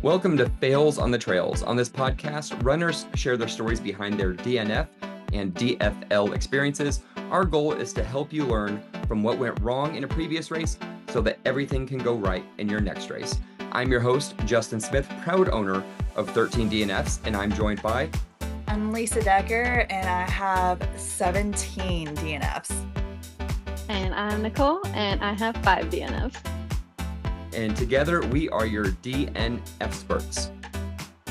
Welcome to Fails on the Trails. On this podcast, runners share their stories behind their DNF and DFL experiences. Our goal is to help you learn from what went wrong in a previous race so that everything can go right in your next race. I'm your host, Justin Smith, proud owner of 13 DNFs, and I'm joined by... I'm Lisa Decker, and I have 17 DNFs. And I'm Nicole, and I have 5 DNFs. And together, we are your DNF experts.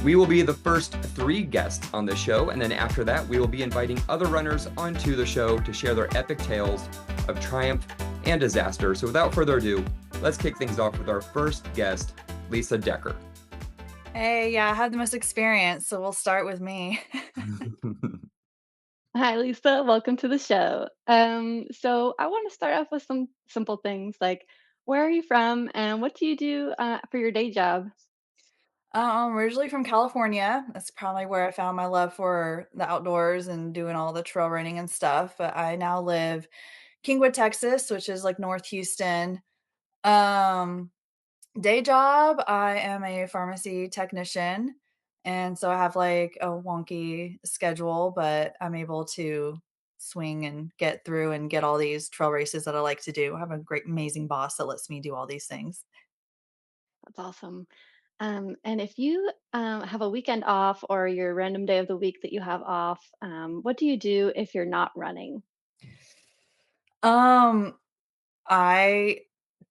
We will be the first 3 guests on the show, and then after that, we will be inviting other runners onto the show to share their epic tales of triumph and disaster. So without further ado, let's kick things off with our first guest, Lisa Decker. Hey, yeah, I had the most experience, so we'll start with me. Hi, Lisa. Welcome to the show. So I want to start off with some simple things like, where are you from, and what do you do for your day job? I'm originally from California. That's probably where I found my love for the outdoors and doing all the trail running and stuff. But I now live Kingwood, Texas, which is like North Houston. Um, Day job, I am a pharmacy technician, and so I have, like, a wonky schedule, but I'm able to swing and get through and get all these trail races that I like to do. I have a great amazing boss that lets me do all these things. That's awesome. And if you have a weekend off or your random day of the week that you have off, what do you do if you're not running? Um, I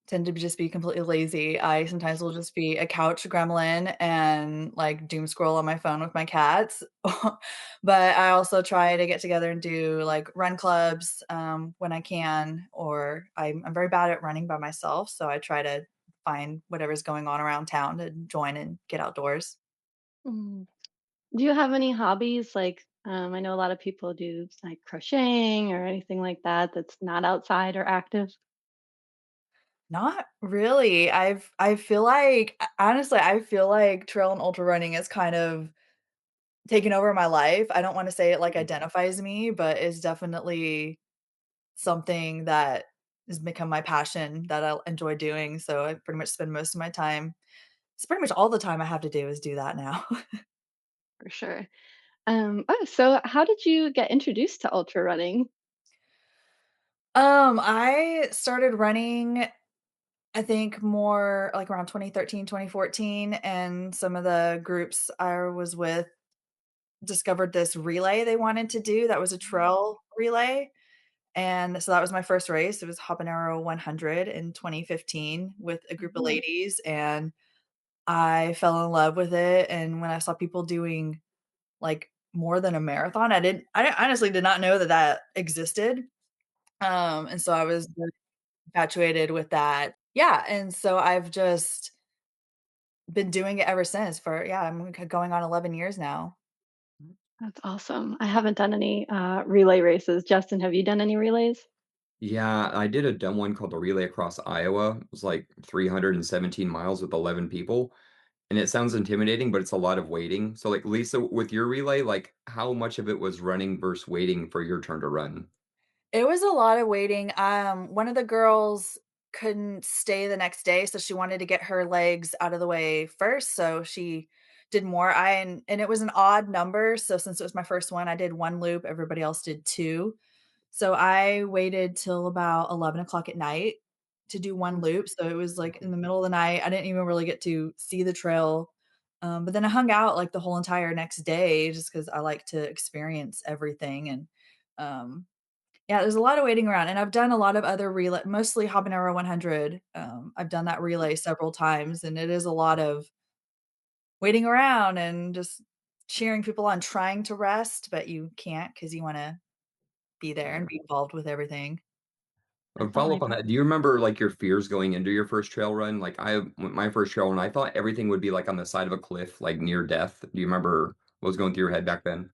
tend to just be completely lazy. I sometimes will just be a couch gremlin and, like, doom scroll on my phone with my cats. But I also try to get together and do, like, run clubs, when I can, or I'm very bad at running by myself, so I try to find whatever's going on around town to join and get outdoors. Mm. Do you have any hobbies? Like, I know a lot of people do like crocheting or anything like that that's not outside or active. Not really. I feel like honestly, I feel like trail and ultra running is kind of taken over my life. I don't wanna say it, like, identifies me, but it's definitely something that has become my passion that I enjoy doing, so I pretty much spend most of my time it's pretty much all the time I have to do is do that now. For sure. So how did you get introduced to ultra running? I started running, I think, more like around 2013, 2014, and some of the groups I was with discovered this relay they wanted to do that was a trail relay. And so that was my first race. It was Habanero 100 in 2015 with a group of Mhm. ladies, and I fell in love with it. And when I saw people doing like more than a marathon, I honestly did not know that that existed. And so I was very infatuated with that. Yeah. And so I've just been doing it ever since for, yeah, I'm going on 11 years now. That's awesome. I haven't done any relay races. Justin, have you done any relays? Yeah, I did a dumb one called the Relay Across Iowa. It was like 317 miles with 11 people. And it sounds intimidating, but it's a lot of waiting. So, like, Lisa, with your relay, like, how much of it was running versus waiting for your turn to run? It was a lot of waiting. One of the girls couldn't stay the next day, so she wanted to get her legs out of the way first, so she did more. And it was an odd number, so since it was my first one, I did 1 loop, everybody else did 2. So I waited till about 11 o'clock at night to do 1 Mm. loop, so it was, like, in the middle of the night. I didn't even really get to see the trail, but then I hung out, like, the whole entire next day just because I like to experience everything, and, um yeah, there's a lot of waiting around, and I've done a lot of other relay mostly Habanero 100. I've done that relay several times, and it is a lot of waiting around and just cheering people on, trying to rest, but you can't because you wanna be there and Yeah. be involved with everything. A follow Definitely. up on that, do you remember like your fears going into your first trail run? Like my first trail run, I thought everything would be like on the side of a cliff, like near death. Do you remember what was going through your head back then?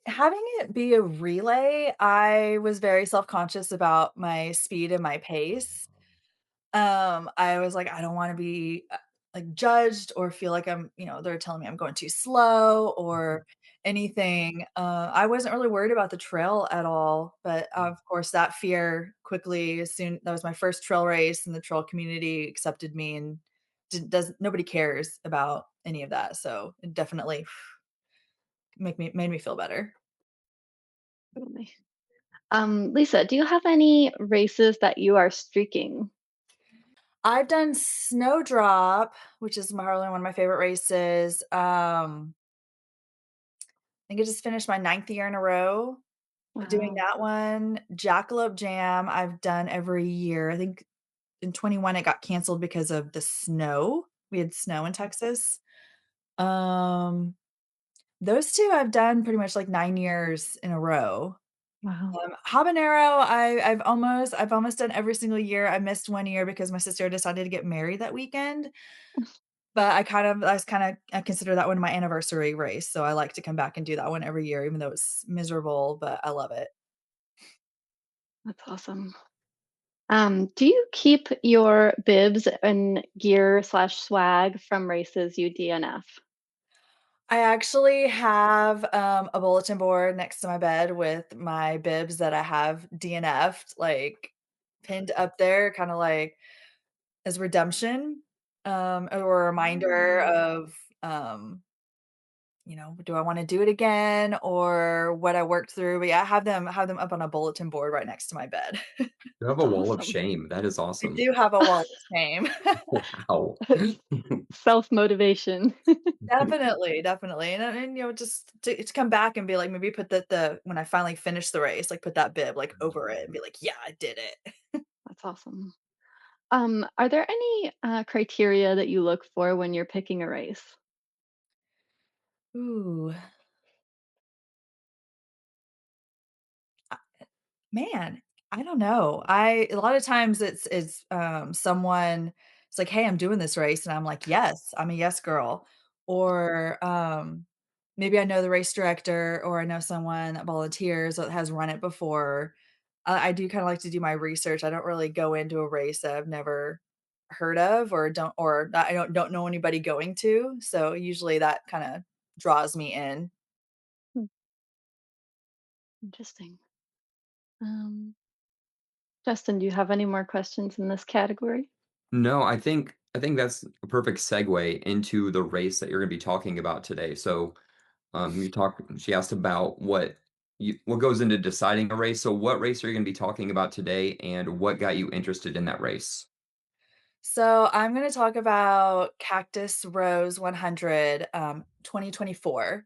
Having it be a relay, I was very self-conscious about my speed and my pace. I was like, I don't wanna be, like, judged or feel like they're telling me I'm going too slow or anything. I wasn't really worried about the trail at all, but, of course, that fear quickly as soon that was my first trail race, and the trail community accepted me and doesn't nobody cares about any of that, so it definitely made me feel better. Totally. Lisa, do you have any races that you are streaking? I've done Snowdrop, which is probably one of my favorite races. I think I just finished my 9th year in a row doing Wow. that one. Jackalope Jam, I've done every year. I think in 21 it got canceled because of the snow. We had snow in Texas. Um, those 2 I've done pretty much like 9 years in a row. Wow. Habanero, I've almost done every single year. I missed 1 year because my sister decided to get married that weekend, but I consider that one my anniversary race, so I like to come back and do that one every year, even though it's miserable, but I love it. That's awesome. Do you keep your bibs and gear slash swag from races you DNF? I actually have, a bulletin board next to my bed with my bibs that I have DNF'd, like, pinned up there, kinda like as redemption, or a reminder Oh, of, do I wanna do it again or what I worked through? But yeah, I have them up on a bulletin board right next to my bed. You have a that's wall of awesome. shame. That is I awesome. do have a wall of shame. Wow. Self motivation. Definitely, definitely, just to come back and be like, maybe put the when I finally finish the race, like, put that bib, like, over it and be like, "Yeah, I did it." That's awesome. Are there any criteria that you look for when you're picking a race? Ooh, I man, I don't know. I A lot of times someone it's like, "Hey, I'm doing this race," and I'm like, "Yes, I'm a yes girl." Or, maybe I know the race director or I know someone that volunteers that has run it before. I do kinda like to do my research. I don't really go into a race that I've never heard of or that I don't know anybody going to, so usually that kinda draws me in. Hmm, interesting. Um, Justin, do you have any more questions in this category? No, I think that's a perfect segue into the race that you're gonna be talking about today. So, she asked about what goes into deciding a race. So what race are you gonna be talking about today, and what got you interested in that race? So I'm gonna talk about Cactus Rose 100, 2024.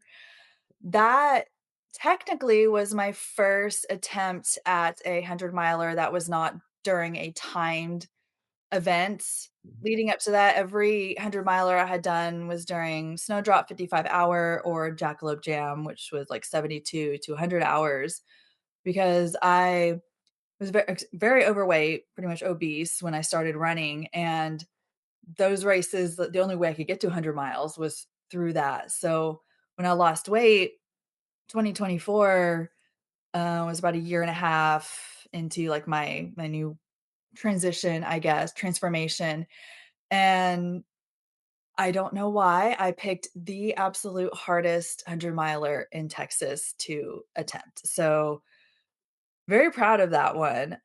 That technically was my first attempt at a 100 miler that was not during a timed event. Leading up to that, every 100 miler I had done was during Snowdrop 55 hour or Jackalope Jam, which was like 72 to 100 hours because I was very overweight, pretty much obese when I started running, and those races, the only way I could get to 100 miles was through that. So when I lost weight, 2024 was about a year and a half into like my new transition, I guess, transformation. And I don't know why I picked the absolute hardest 100 miler in Texas to attempt. So very proud of that one.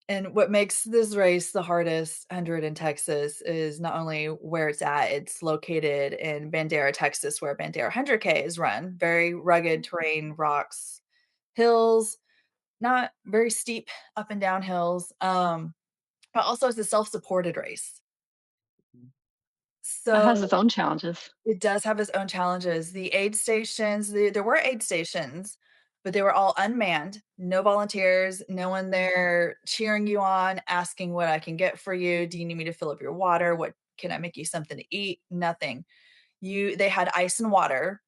And what makes this race the hardest 100 in Texas is not only where it's located in Bandera, Texas, where Bandera 100K is run. Very rugged terrain, rocks, hills, not very steep up and down hills. But also it's a self-supported race. It has So its own challenges. it does have its own challenges. The aid stations, there were aid stations, but they were all unmanned, no volunteers, no one there cheering you on, asking what I can get for you. Do you need me to fill up your water? What can I make you something to eat? Nothing. They had ice and water,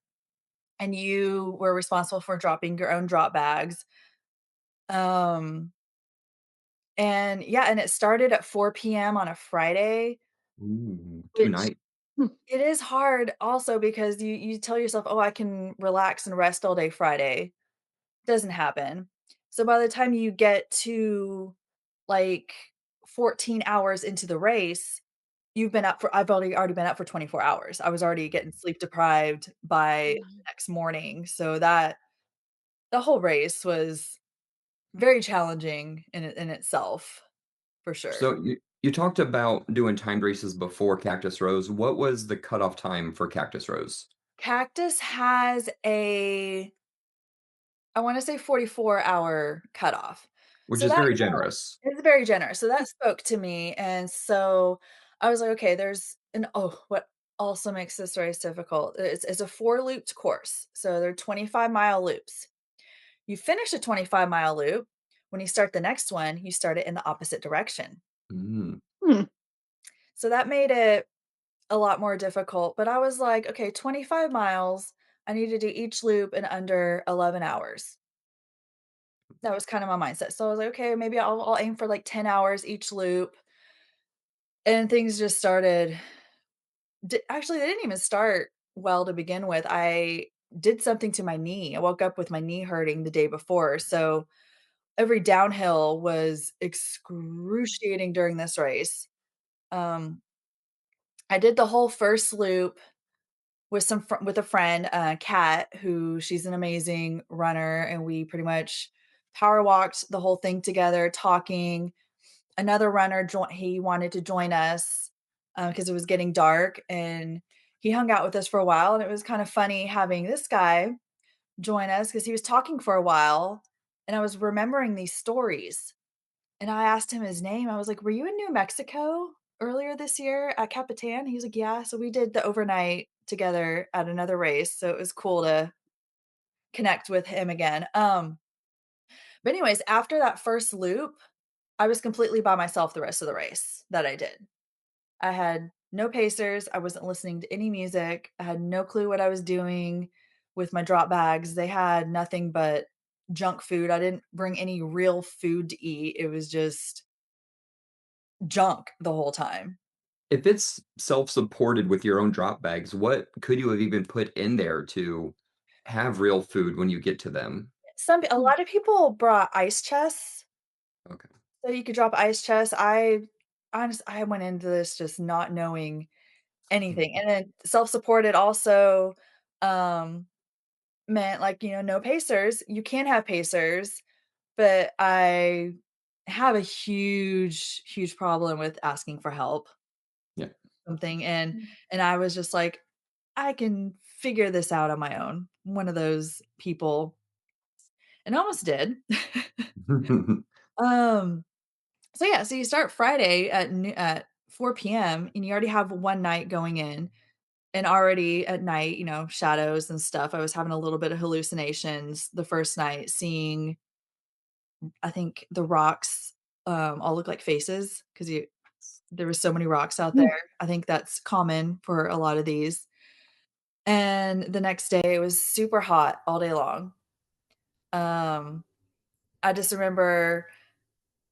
and you were responsible for dropping your own drop bags. Um, and yeah, and it started at 4 p.m. on a Friday, Ooh, 2 which night. Hmm, it is hard also because you tell yourself, "Oh, I can relax and rest all day Friday." Doesn't happen. So by the time you get to, like, 14 hours into the race, I've already been up for 24 hours. I was already getting sleep deprived by the next morning, so the whole race was very challenging in itself, for sure. So you You talked about doing timed races before Cactus Rose. What was the cutoff time for Cactus Rose? Cactus has a, I wanna say 44-hour cutoff. Which So is that very kinda, generous. it's very generous, so that spoke to me, and so I was like, "Okay, there's," and oh, what also makes this race difficult, it's a 4-looped course, so they're 25-mile loops. You finish a 25-mile loop, when you start the next one, you start it in the opposite direction. Mm. Hmm. So that made it a lot more difficult, but I was like, "Okay, 25 miles, I need to do each loop in under 11 hours." That was kinda my mindset. So I was like, "Okay, maybe I'll aim for, like, 10 hours each loop," and things just started, actually, they didn't even start well to begin with. I did something to my knee. I woke up with my knee hurting the day before, so every downhill was excruciating during this race. Um, I did the whole first loop with with a friend, Kat, who she's an amazing runner, and we pretty much power walked the whole thing together, talking. Another runner he wanted to join us, because it was getting dark, and he hung out with us for a while, and it was kind of funny having this guy join us because he was talking for a while, and I was remembering these stories, and I asked him his name. I was like, "Were you in New Mexico earlier this year at Capitan?" He was like, "Yeah." So we did the overnight together at another race, so it was cool to connect with him again. But anyways, after that first loop, I was completely by myself the rest of the race that I did. I had no pacers, I wasn't listening to any music, I had no clue what I was doing with my drop bags. They had nothing but junk food. I didn't bring any real food to eat. It was just junk the whole time. If it's self-supported with your own drop bags, what could you have even put in there to have real food when you get to them? A lot of people brought ice chests, Okay. so you could drop ice chests. I went into this just not knowing anything, and then self-supported also, um, meant, like, no pacers. You can have pacers, but I have a huge, huge problem with asking for help, Yeah. something, and I was just like, "I can figure this out on my own." One of those people, and I almost did. Um, so yeah, so you start Friday at 4 PM, and you already have one night going in, and already at night, shadows and stuff. I was having a little bit of hallucinations the first night, seeing, I think, the rocks, all look like faces because you there were so many rocks out there. Hmm. I think that's common for a lot of these. And the next day, it was super hot all day long. Um, I just remember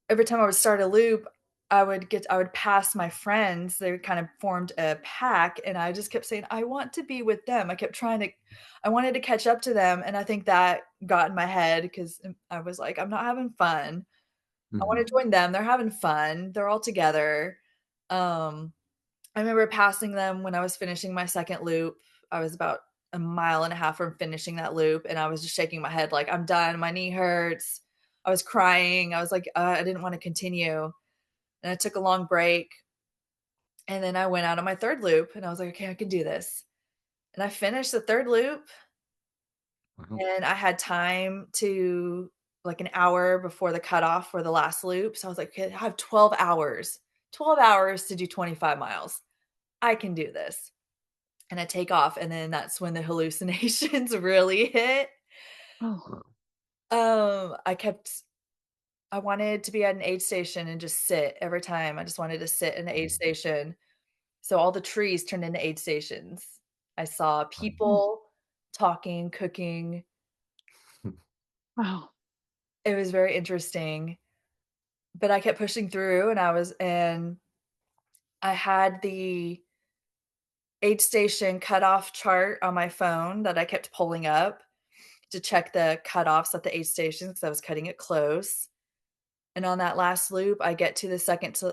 every time I would start a loop, I would pass my friends. They kind of formed a pack, and I just kept saying, "I want to be with them." I wanted to catch up to them, and I think that got in my head because I was like, "I'm not having fun. I wanna Mhm. join them, they're having fun, they're all together." Um, I remember passing them when I was finishing my 2nd loop. I was about a mile and a half from finishing that loop, and I was just shaking my head like, "I'm done, my knee hurts." I was crying, I was like, I didn't wanna continue, and I took a long break, and then I went out on my 3rd loop, and I was like, "Okay, I can do this." And I finished the 3rd loop, Wow. and I had time to, like, an hour before the cutoff for the last loop, so I was like, "Okay, I have 12 hours to do 25 miles. I can do this." And I take off, and then that's when the hallucinations really hit. Oh. I kept I wanted to be at an aid station and just sit every time. I just wanted to sit in the aid station. So all the trees turned into aid stations. I saw Hmm. people talking, cooking. Wow. It was very interesting. But I kept pushing through, and I had the aid station cutoff chart on my phone that I kept pulling up to check the cutoffs at the aid station because I was cutting it close. And on that last loop, I get to the second to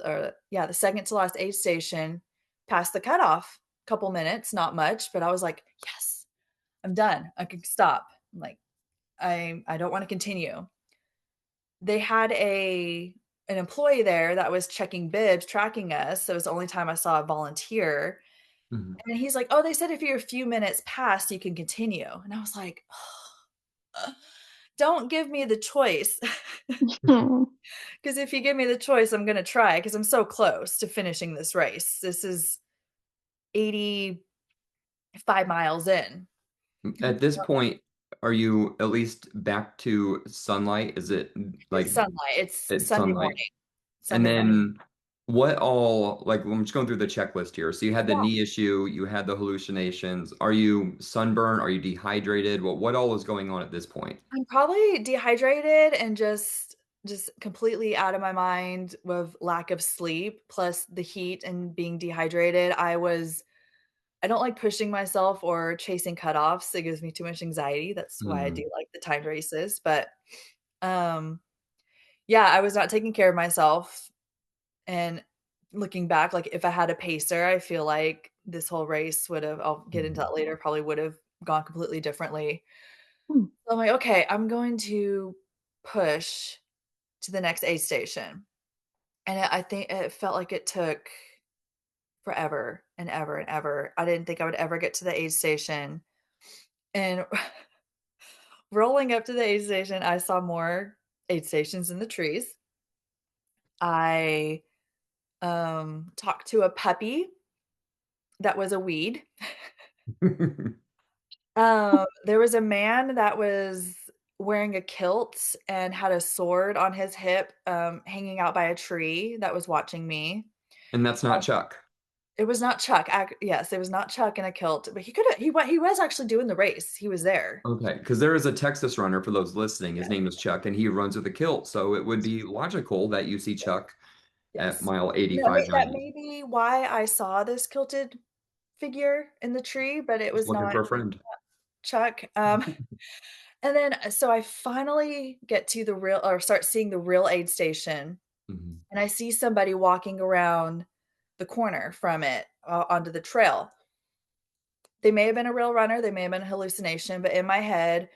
last aid station, past the cutoff. Couple minutes, not much, but I was like, "Yes, I'm done. I can stop." I'm like, I don't wanna continue. They had a an employee there that was checking bibs, tracking us, so it was the only time I saw a volunteer, Mhm. and he's like, "Oh, they said if you're a few minutes past, you can continue," and I was like, "Don't give me the choice, Hmm. because if you give me the choice, I'm gonna try because 'cause I'm so close to finishing this race." This is 85 miles in. At this point, are you at least back to sunlight? Is it It's like sunlight, it's it's Sunday sunlight? morning, And Sunday morning. then what all like I'm just going through the checklist here. So you had the Yeah. knee issue, you had the hallucinations. Are you sunburned? Are you dehydrated? What all is going on at this point? I'm probably dehydrated and just completely out of my mind with lack of sleep, plus the heat and being dehydrated. I don't like pushing myself or chasing cutoffs. It gives me too much anxiety. That's why I do Mm, like the timed races. But um yeah, I was not taking care of myself. And looking back, like if I had a pacer, I feel like this whole race would have, I'll get into mhm. that later, probably would have gone completely differently. Hmm. So I'm like, okay, I'm going to push to the next aid station. And I think it felt like it took forever and ever and ever. I didn't think I would ever get to the aid station. And rolling up to the aid station, I saw more aid stations in the trees. I talked to a puppy that was a weed. There was a man that was wearing a kilt and had a sword on his hip, hanging out by a tree that was watching me. And that's not Chuck. It was not Chuck, yes, it was not Chuck in a kilt, but he was actually doing the race, he was there. Okay, because there is a Texas runner for those listening. His Yes, name is Chuck, and he runs with a kilt. So it would be logical that you see Chuck at yes. mile That 85, 90. may be why I saw this kilted figure in the tree, but it Just was looking not for a friend. Chuck, and then so I finally get to the real or start seeing the real aid station, Mhm. and I see somebody walking around the corner from it, onto the trail. They may have been a real runner, they may have been a hallucination, but in my head,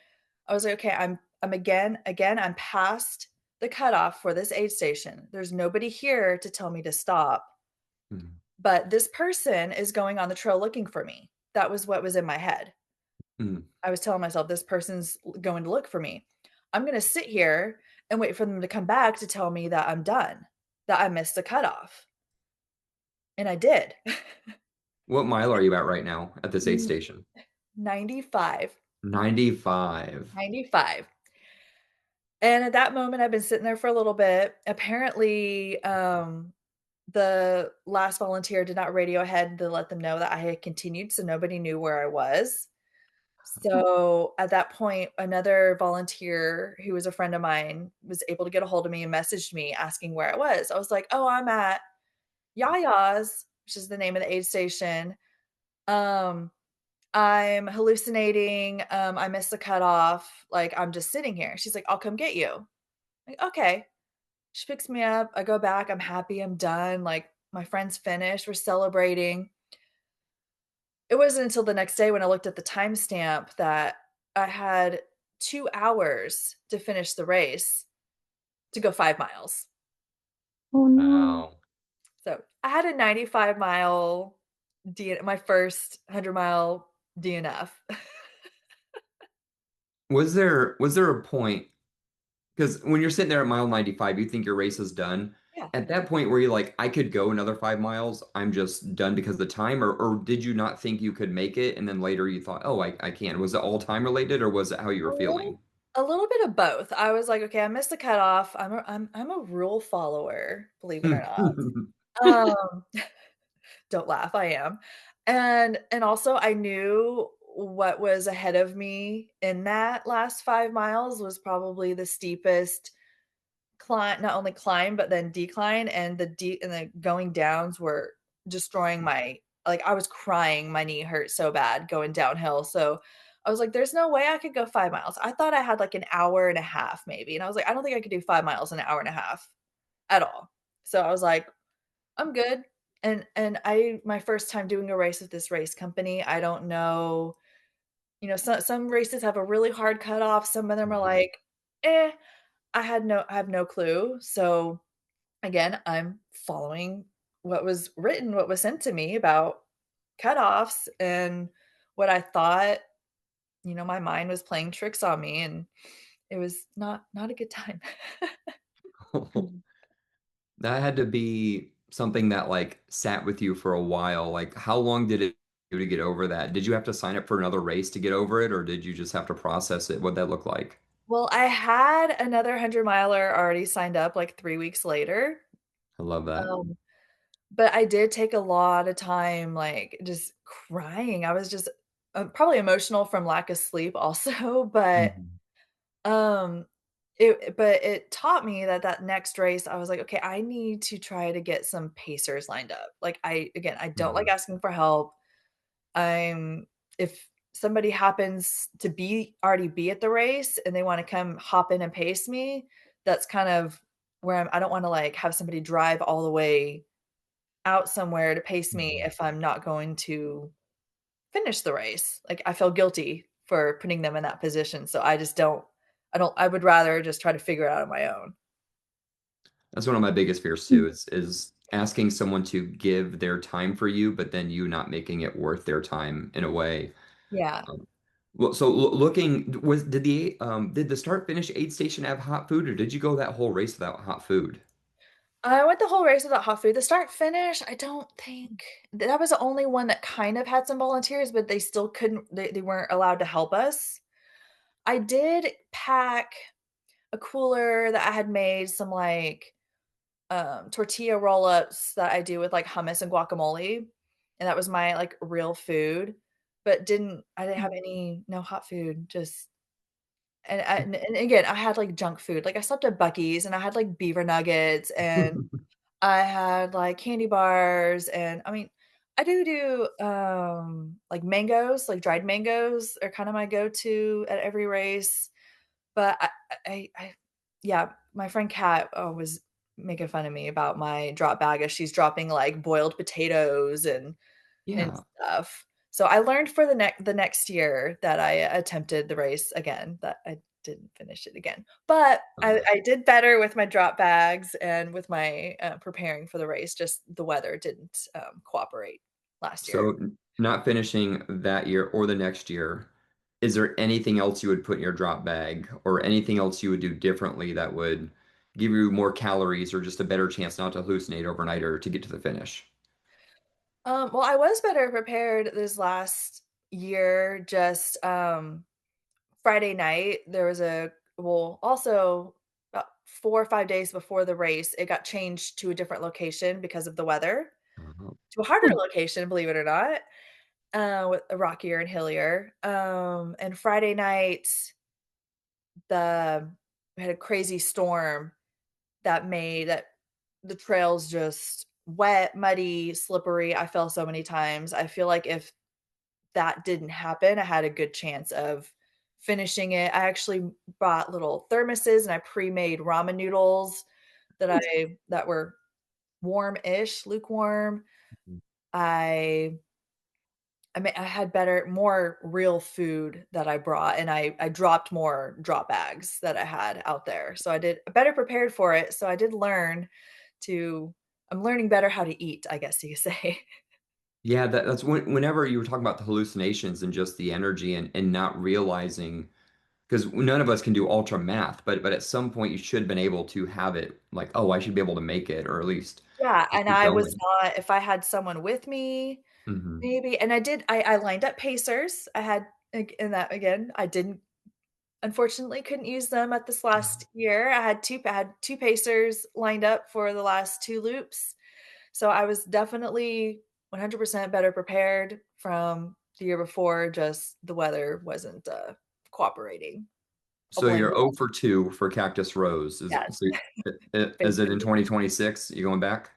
I was like, "Okay, I'm again, I'm past the cutoff for this aid station. There's nobody here to tell me to stop, Mhm. but this person is going on the trail looking for me." That was what was in my head. Mhm. I was telling myself, "This person's going to look for me. I'm gonna sit here and wait for them to come back to tell me that I'm done, that I missed the cutoff." And I did. What mile are you at right now at this aid Mm, station? 95, 95. 95. And at that moment, I've been sitting there for a little bit. Apparently, the last volunteer did not radio ahead to let them know that I had continued, so nobody knew where I was. So at that point, another volunteer who was a friend of mine was able to get a hold of me and messaged me asking where I was. I was like, "Oh, I'm at Yaya's," which is the name of the aid station. Um, I'm hallucinating. I missed the cutoff. Like, I'm just sitting here. She's like, "I'll come get you." Like, okay. She picks me up. I go back. I'm happy. I'm done. Like, my friend's finished. We're celebrating. It wasn't until the next day when I looked at the timestamp that I had 2 hours to finish the race to go 5 miles. Oh no. Wow. So, I had a 95-mile D my first 100-mile DNF. Was there a point because when you're sitting there at mile 95, you think your race is done. Yeah. At that point where you're like, I could go another 5 miles, I'm just done because of the time, or did you not think you could make it? And then later you thought, oh, I can. Was it all time related or was it how you A were little feeling? a little bit of both. I was like, "Okay, I missed the cutoff." I'm a rule follower, believe it or not. Um Don't laugh, I am. And also I knew what was ahead of me in that last 5 miles was probably the steepest climb, not only climb, but then decline, and the going downs were destroying my, like, I was crying, my knee hurt so bad going downhill, so I was like, "There's no way I could go 5 miles." I thought I had, like, an hour and a half maybe, and I was like, "I don't think I could do 5 miles in an hour and a half at all." So I was like, I'm good. And I my first time doing a race with this race company, I don't know, some races have a really hard cutoff, some of them are Mhm. like, "Eh." I have no clue. So again, I'm following what was written, what was sent to me about cutoffs and what I thought, my mind was playing tricks on me, and it was not a good time. Mhm. That had to be something that like sat with you for a while. Like, how long did it take you to get over that? Did you have to sign up for another race to get over it, or did you just have to process it? What'd that look like? Well, I had another 100 miler already signed up like 3 weeks later, I love that. um, but I did take a lot of time, like, just crying. I was just, probably emotional from lack of sleep also, but Mhm. Um, it taught me that that next race, I was like, "Okay, I need to try to get some pacers lined up." Like, I don't like Mhm. asking for help. I'm if somebody happens to already be at the race and they wanna come hop in and pace me, that's kind of where I don't wanna, like, have somebody drive all the way out somewhere to pace me Mhm. if I'm not going to finish the race. Like, I feel guilty for putting them in that position, so I would rather just try to figure it out on my own. That's one of my biggest fears too, is asking someone to give their time for you, but then you not making it worth their time in a way. Yeah. Um, well, so looking was did the start finish aid station have hot food, or did you go that whole race without hot food? I went the whole race without hot food. The start finish, I don't think that was the only one that kind of had some volunteers, but they still couldn't they weren't allowed to help us. I did pack a cooler that I had made some, like, tortilla roll-ups that I do with, like, hummus and guacamole, and that was my, like, real food, but I didn't have no hot food, just and again, I had, like, junk food, like, I slept at Buc-ee's, and I had, like, beaver nuggets, and I had, like, candy bars, and, I mean, I like, mangoes, like, dried mangoes are kinda my go-to at every race, but I yeah, my friend Kat, was making fun of me about my drop bag as she's dropping, like, boiled potatoes and Yeah. stuff. So I learned for the next year that I attempted the race again, that I didn't finish it again. But Uh, I did better with my drop bags and with my, preparing for the race, just the weather didn't, cooperate last year. so not finishing that year or the next year, is there anything else you would put in your drop bag or anything else you would do differently that would give you more calories or just a better chance not to hallucinate overnight or to get to the finish? Well, I was better prepared this last year, just, Friday night, there was also about 4 or 5 days before the race, it got changed to a different location because of the weather, Uh-huh. to a harder location, believe it or not, with rockier and hillier. And Friday night, the we had a crazy storm that made that the trails just wet, muddy, slippery. I fell so many times. I feel like if that didn't happen, I had a good chance of finishing it. I actually bought little thermoses and I pre-made ramen noodles Nice. that were warm-ish, lukewarm. Mhm. I I had more real food that I brought, and I dropped more drop bags that I had out there. So I did better prepared for it. So I did learn to I'm learning better how to eat, I guess you could say. Yeah, that's whenever you were talking about the hallucinations and just the energy and not realizing because none of us can do ultra math, but at some point you should have been able to have it like, oh, I should be able to make it, or at least Yeah, just and keep I was going. not if I had someone with me, Hmm. maybe and I lined up pacers. I had and that again, I didn't unfortunately couldn't use them at this last year. I had 2 pacers lined up for the last 2 loops. So I was definitely 100% better prepared from the year before, just the weather wasn't, cooperating. I'll So blame you're the 0 weather. for 2 for Cactus Rose. Yes, Is it in basically. 2026? You going back?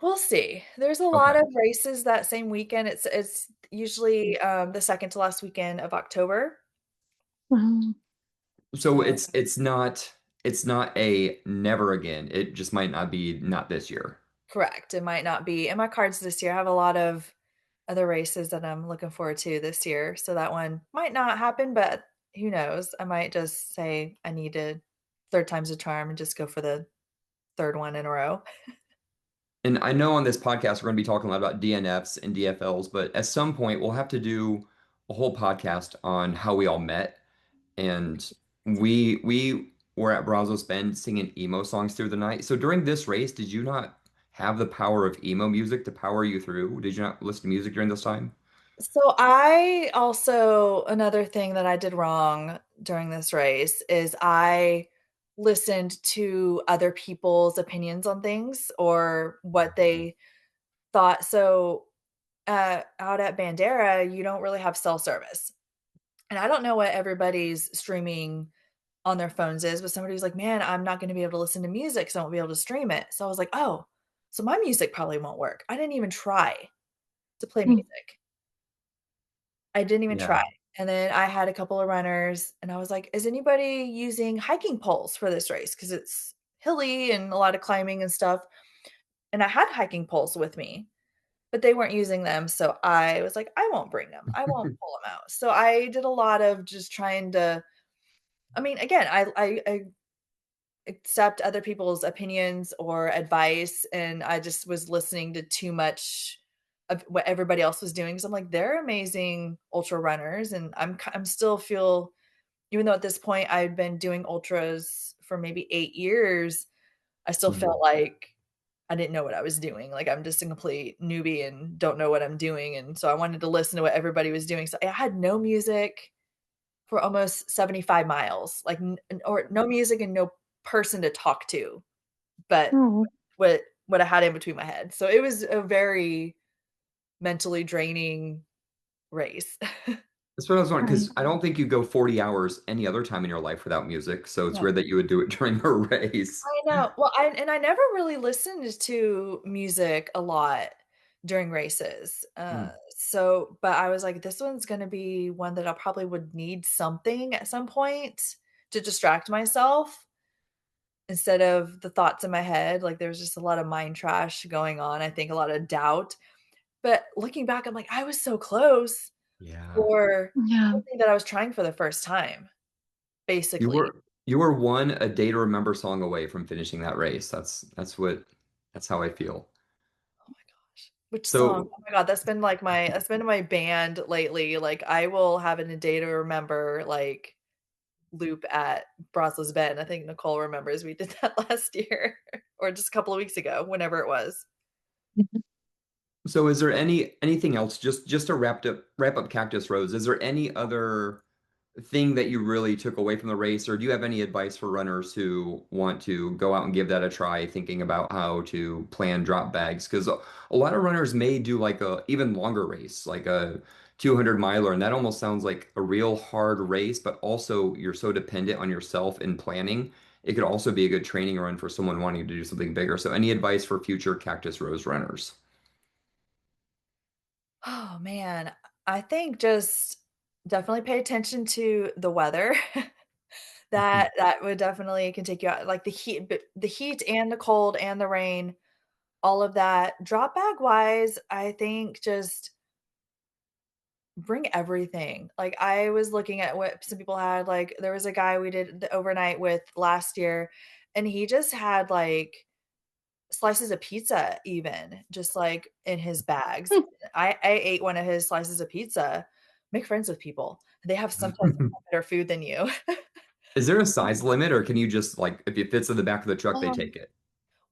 We'll see. There's a lot Okay. of races that same weekend. It's usually, the 2nd to last weekend of October. Mhm. So So it's not a never again. It just might not be not this year. correct, it might not be in my cards this year. I have a lot of other races that I'm looking forward to this year, so that one might not happen, but who knows? I might just say I need to 3rd time's a charm and just go for the 3rd one in a row. And I know on this podcast we're going to be talking a lot about DNFs and DFLs, but at some point we'll have to do a whole podcast on how we all met. And we were at Brazos Bend singing emo songs through the night. So during this race, did you not have the power of emo music to power you through? Did you not listen to music during this time? So I also another thing that I did wrong during this race is I listened to other people's opinions on things or what they thought. So, out at Bandera, you don't really have cell service. And I don't know what everybody's streaming on their phones is, but somebody was like, "Man, I'm not gonna be able to listen to music, so I won't be able to stream it." So I was like, "Oh, so my music probably won't work." I didn't even try to play Mm. music. I didn't even try. Yeah. And then I had a couple of runners, and I was like, "Is anybody using hiking poles for this race? Because it's hilly and a lot of climbing and stuff." And I had hiking poles with me, but they weren't using them, so I was like, "I won't bring them. I won't pull them out." So I did a lot of just trying to I mean, again, I accept other people's opinions or advice, and I just was listening to too much of what everybody else was doing. Because 'cause I'm like, "They're amazing ultra runners," and I'm still feel even though at this point I'd been doing ultras for maybe 8 years, I still Mhm. felt like I didn't know what I was doing, like, I'm just a complete newbie and don't know what I'm doing, and so I wanted to listen to what everybody was doing, so I had no music for almost 75 miles, like, n or no music and no person to talk to, but Oh, what I had in between my head, so it was a very mentally draining race. That's what I was wondering, right. because I don't think you go 40 hours any other time in your life without music. So it's No. weird that you would do it during a race. I know. Well, I never really listened to music a lot during races. Mm. So but I was like, this one's gonna be one that I probably would need something at some point to distract myself instead of the thoughts in my head. Like there's just a lot of mind trash going on. I think a lot of doubt. But looking back, I'm like, I was so close Yeah. for Yeah. something that I was trying for the first time, You basically. were you were one a day to remember song away from finishing that race. That's how I feel. Oh my gosh. Which song? So Oh my god, that's been my band lately, like, I will have it in a day to remember, like, loop at Brazos Bend. I think Nicole remembers we did that last year or just a couple of weeks ago, whenever it was. Mhm. so is there anything else just to wrap up Cactus Rose? Is there any other thing that you really took away from the race, or do you have any advice for runners who want to go out and give that a try, thinking about how to plan drop bags? Because a lot of runners may do like a even longer race, like a 200 miler, and that almost sounds like a real hard race, but also you're so dependent on yourself in planning. It could also be a good training run for someone wanting to do something bigger. So, any advice for future Cactus Rose runners? Oh, man. I think just definitely pay attention to the weather. That would definitely can take you out like, the heat and the cold and the rain, all of that. Drop bag wise, I think just bring everything. Like, I was looking at what some people had, like, there was a guy we did the overnight with last year, and he just had, like, slices of pizza even, just, like, in his bags. Hmm. I ate one of his slices of pizza. Make friends with people. They have sometimes better food than you. Is there a size limit, or can you just like if it fits in the back of the truck, they Um, take it?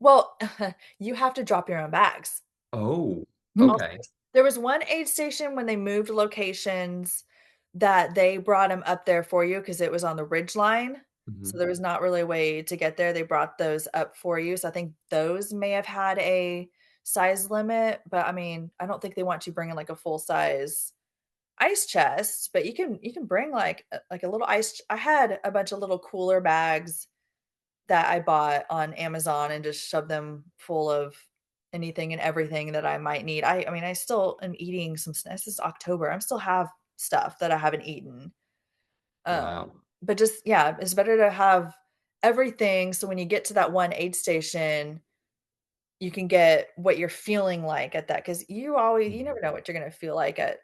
well, you have to drop your own bags. Oh, Mm. Also, okay. there was one aid station when they moved locations that they brought them up there for you because it was on the ridge line, so Mhm. there was not really a way to get there, they brought those up for you, so I think those may have had a size limit, but, I mean, I don't think they want you bringing, like, a full-size ice chest, but you can bring, like, a little ice ch I had a bunch of little cooler bags that I bought on Amazon and just shoved them full of anything and everything that I might need. I mean, I still am eating some this is October. I still have stuff that I haven't eaten. Um, Wow. but just yeah, it's better to have everything so when you get to that one aid station, you can get what you're feeling like at that because you Mhm. never know what you're gonna feel like at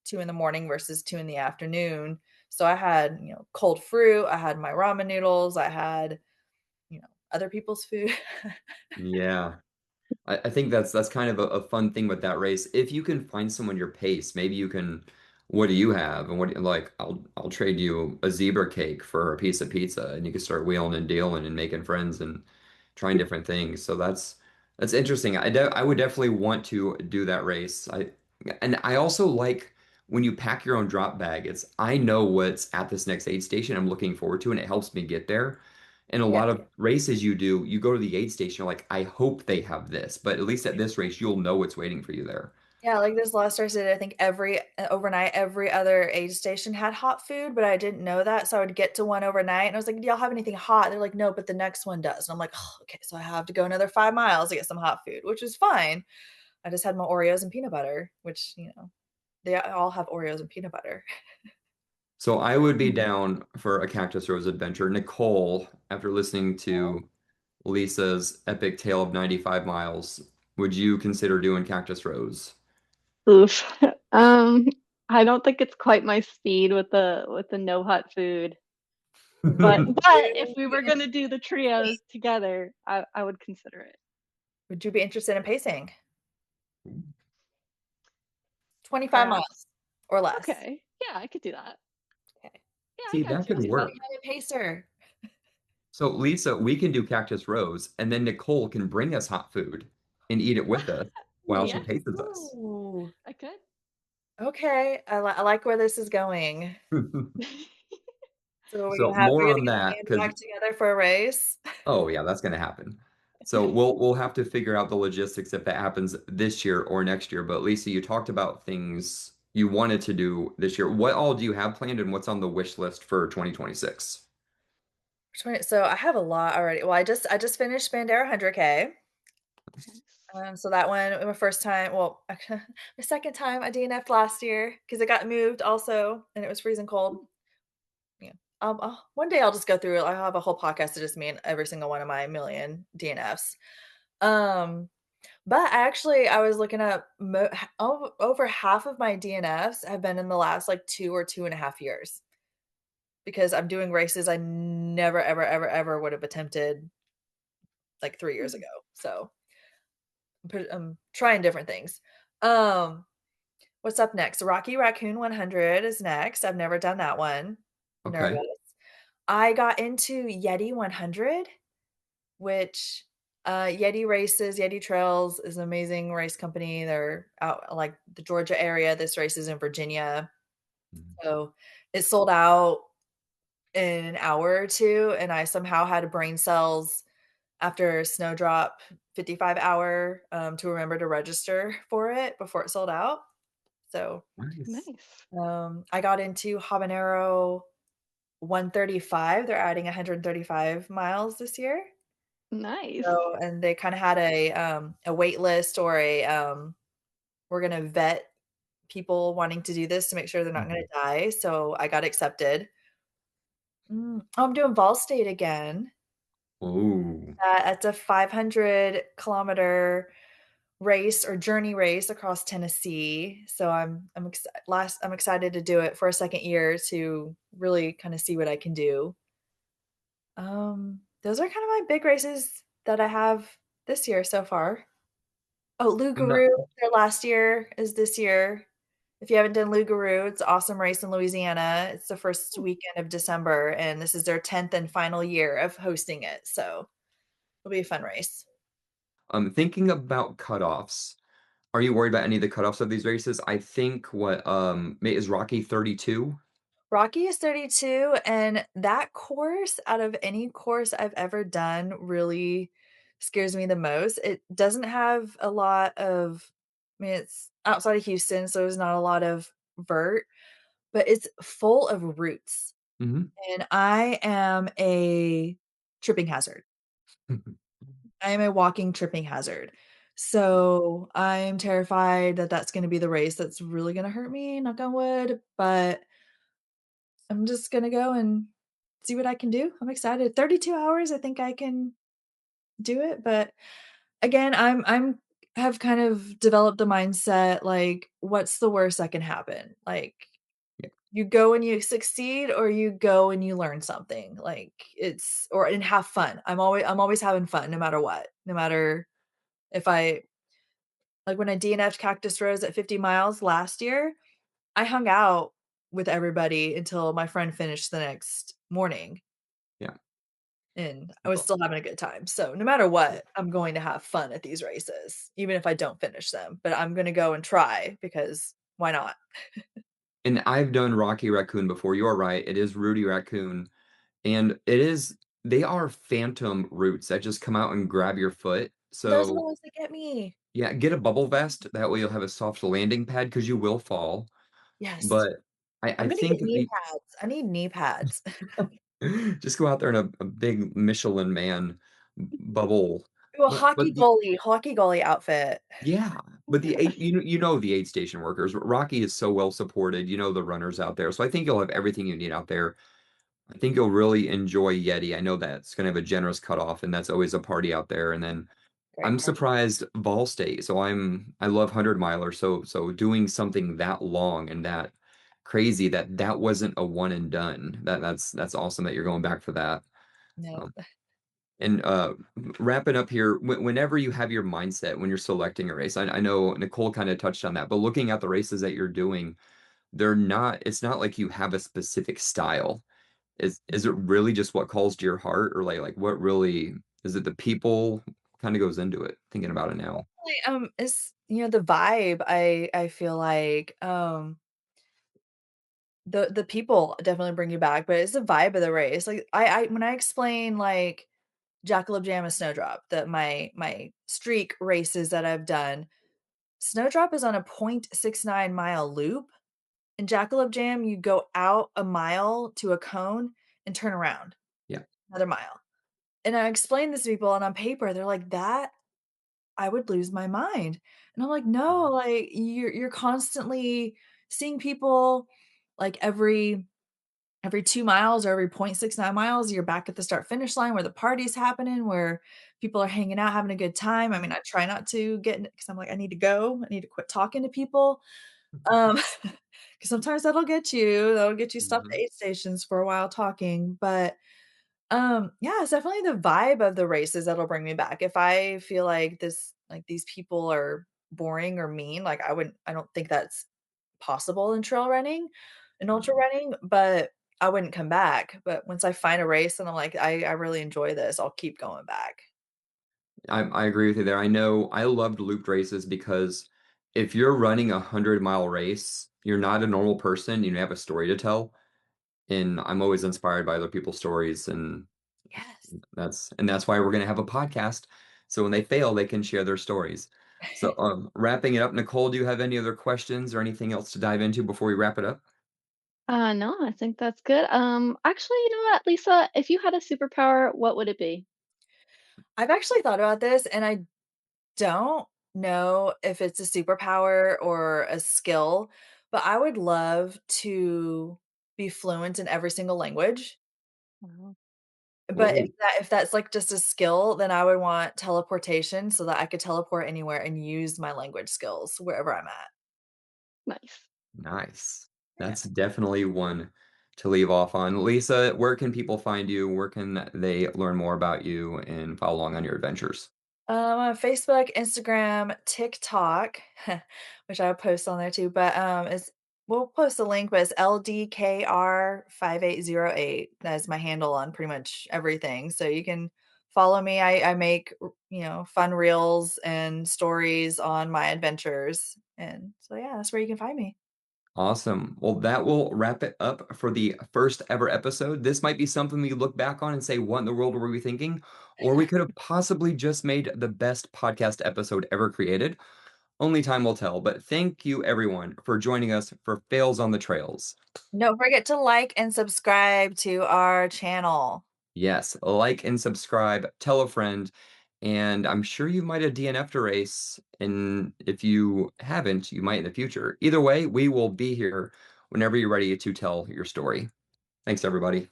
2 in the morning versus 2 in the afternoon. So I had, cold fruit, I had my ramen noodles, I had other people's food. Yeah. I think that's kind of a fun thing with that race. If you can find someone your pace, maybe you can, what do you have? And like, I'll trade you a zebra cake for a piece of pizza, and you can start wheeling and dealing and making friends and trying different things. So that's interesting. I would definitely want to do that race. I also like when you pack your own drop bag, I know what's at this next aid station I'm looking forward to, and it helps me get there. In a Yeah. lot of races you do, you go to the aid station, you're like, I hope they have this, but at least at this race, you'll know what's waiting for you there. Yeah, like this last race I did, I think overnight, every other aid station had hot food, but I didn't know that, so I would get to one overnight, and I was like, "Do y'all have anything hot?" They're like, "No, but the next one does." And I'm like, "Oh, okay, so I have to go another 5 miles to get some hot food," which is fine. I just had my Oreos and peanut butter, which, they all have Oreos and peanut butter. So I would be down for a Cactus Rose adventure. Nicole, after listening to Lisa's epic tale of 95 miles, would you consider doing Cactus Rose? Oof. Um, I don't think it's quite my speed with the no hot food. But if You we be were gonna do the interested trios together, I would consider it. Would you be interested in pacing? 25 Perhaps. miles or less. Okay. Yeah, I could do that. Okay. Yeah, I See, got that you could on that. work. Somebody have a pacer. So, Lisa, we can do Cactus Rose, and then Nicole can bring us hot food and eat it with us while she Yeah, paces us. Ooh, I could. okay. I like where this is going. So So we're more gonna on get the that band because back together for a race? oh yeah, that's gonna happen. So we'll have to figure out the logistics if that happens this year or next year. But Lisa, you talked about things you wanted to do this year. What all do you have planned and what's on the wish list for 2026? So I have a lot already. Well, I just finished Bandera 100K. Nice. So that one, my first time, well, my second time I DNF'd last year because it got moved also, and it was freezing cold. Yeah. One day I'll just go through it. I have a whole podcast to just me and every single one of my million DNFs. Um, but I was looking up over half of my DNFs have been in the last like 2 or 2.5 years because I'm doing races I never, ever, ever, ever would have attempted like 3 years ago. So I'm trying different things. Um, what's up next? Rocky Raccoon 100 is next. I've never done that one. Nervous. Okay. I got into Yeti 100, which Yeti Trails is an amazing race company. They're out like the Georgia area. This race is in Virginia. Mhm. So it sold out in an hour or two, and I somehow had brain cells after Snowdrop 55 hour to remember to register for it before it sold out. So Nice. Nice. I got into Habanero 135. They're adding 135 miles this year. Nice. So, and they kinda had a wait list or we're gonna vet people wanting to do this to make sure they're not gonna Mhm. die, so I got accepted. I'm doing Ball State again. Oh, It's a 500-kilometer race or journey race across Tennessee, so I'm excited to do it for a second year to really kinda see what I can do. Those are kind of my big races that I have this year so far. Oh, no, Lougarou, their last year is this year. If you haven't done Lougarou, it's an awesome race in Louisiana. It's the first weekend of December, and this is their 10th and final year of hosting it, so it'll be a fun race. I'm thinking about cutoffs. Are you worried about any of the cutoffs of these races? I think is Rocky 32? Rocky is 32, and that course, out of any course I've ever done, really scares me the most. It doesn't have a lot of it's outside of Houston, so there's not a lot of vert, but it's full of roots, Hmm. and I am a tripping hazard. I am a walking tripping hazard. So, I'm terrified that that's gonna be the race that's really gonna hurt me, knock on wood, but I'm just gonna go and see what I can do. I'm excited. 32 hours, I think I can do it, but again, I'm have kind of developed the mindset, like, what's the worst that can happen? Like, Yeah. You go and you succeed or you go and you learn something, like, it's or and have fun. I'm always having fun no matter what, no matter if I like, when I DNF'd Cactus Rose at 50 miles last year, I hung out with everybody until my friend finished the next morning, Yeah. and I That's was still awesome. having a good time. So, no matter what, I'm going to have fun at these races, even if I don't finish them, but I'm gonna go and try because why not? And I've done Rocky Raccoon before. You're right. It is Rudy Raccoon. And it is they are phantom roots that just come out and grab your foot. Those are the So, ones that get me. yeah, get a bubble vest. That way you'll have a soft landing pad because you will fall. Yes. But I I'm gonna get think knee the pads. I need knee pads. just go out there in a big Michelin Man bubble. Do a But the hockey goalie outfit. yeah, but the aid you know the aid station workers. Rocky is so well supported. You know the runners out there. So I think you'll have everything you need out there. I think you'll really enjoy Yeti. I know that's gonna have a generous cutoff, and that's always a party out there. And then Great I'm party. surprised Ball State. So I love 100 miler. So doing something that long and that crazy that wasn't a one and done. That's awesome that you're going back for that. No. Um, and wrapping up here, whenever you have your mindset when you're selecting a race, I know Nicole kind of touched on that, but looking at the races that you're doing, it's not like you have a specific style. Is it really just what calls to your heart, or like what really is it the people kind of goes into it, thinking about it now? It's the vibe, I feel like, the people definitely bring you back, but it's the vibe of the race. Like, I when I explain, like, Jackalope Jam and Snowdrop, that my streak races that I've done, Snowdrop is on a 0.69 mile loop. In Jackalope Jam, you go out a mile to a cone and turn around Yeah. another mile. And I explained this to people, and on paper, they're like, "That I would lose my mind." And I'm like, "No, Mhm. like, you're constantly seeing people, like, every 2 miles or every 0.69 miles, you're back at the start finish line where the party's happening, where people are hanging out, having a good time." I mean, I try not to get because I'm like, "I need to go. I need to quit talking to people." Um, 'Cause sometimes that'll get you stopped at Mhm. aid stations for a while talking, but, yeah, it's definitely the vibe of the races that'll bring me back. If I feel like these people are boring or mean, like, I don't think that's possible in trail running and ultra Mhm. running, but I wouldn't come back. But once I find a race and I'm like, I really enjoy this, I'll keep going back. I agree with you there. I know I loved looped races because if you're running a 100-mile race, you're not a normal person, you have a story to tell, and I'm always inspired by other people's stories, and Yes. that's why we're gonna have a podcast, so when they fail, they can share their stories. So, wrapping it up, Nicole, do you have any other questions or anything else to dive into before we wrap it up? No, I think that's good. Actually, you know what, Lisa, if you had a superpower, what would it be? I've actually thought about this, and I don't know if it's a superpower or a skill, but I would love to be fluent in every single language. Wow. But Whoa, if that's, like, just a skill, then I would want teleportation so that I could teleport anywhere and use my language skills wherever I'm at. Nice. nice. Yeah. That's definitely one to leave off on. Lisa, where can people find you? Where can they learn more about you and follow along on your adventures? On Facebook, Instagram, TikTok, which I post on there too, but, it's we'll post a link, but it's LDKR5808. That is my handle on pretty much everything, so you can follow me. I make, fun reels and stories on my adventures, and so, yeah, that's where you can find me. Awesome. Well, that will wrap it up for the first ever episode. This might be something we look back on and say, what in the world were we thinking? Or we could have possibly just made the best podcast episode ever created. Only time will tell. But thank you, everyone, for joining us for Fails on the Trails. Don't forget to like and subscribe to our channel. Yes, like and subscribe, tell a friend, and I'm sure you might have DNF'd a race, and if you haven't, you might in the future. Either way, we will be here whenever you're ready to tell your story. Thanks, everybody.